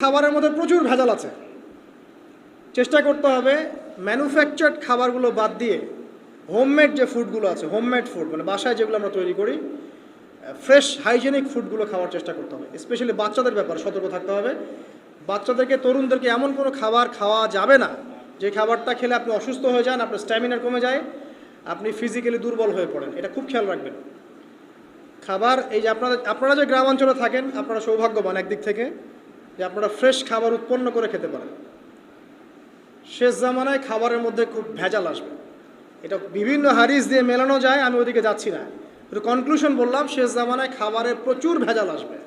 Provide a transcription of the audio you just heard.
খাবারের মধ্যে প্রচুর ভেজাল আছে। চেষ্টা করতে হবে ম্যানুফ্যাকচার্ড খাবারগুলো বাদ দিয়ে হোমমেড যে ফুডগুলো আছে, হোমমেড ফুড মানে বাসায় যেগুলো আমরা তৈরি করি, ফ্রেশ হাইজেনিক ফুডগুলো খাওয়ার চেষ্টা করতে হবে। স্পেশালি বাচ্চাদের ব্যাপারে সতর্ক থাকতে হবে। বাচ্চাদেরকে, তরুণদেরকে এমন কোনো খাবার খাওয়া যাবে না যে খাবারটা খেলে আপনি অসুস্থ হয়ে যান, আপনার স্ট্যামিনা কমে যায়, আপনি ফিজিক্যালি দুর্বল হয়ে পড়েন। এটা খুব খেয়াল রাখবেন। খাবার এই যে আপনারা যে গ্রামাঞ্চলে থাকেন, আপনারা সৌভাগ্যবান একদিক থেকে যে আপনারা ফ্রেশ খাবার উৎপন্ন করে খেতে পারেন। শেষ জামানায় খাবারের মধ্যে খুব ভেজাল আসবে, এটা বিভিন্ন হাদিস দিয়ে মেলানো যায়, আমি ওদিকে যাচ্ছি না, কিন্তু কনক্লুশন বললাম শেষ জামানায় খাবারে প্রচুর ভেজাল আসবে।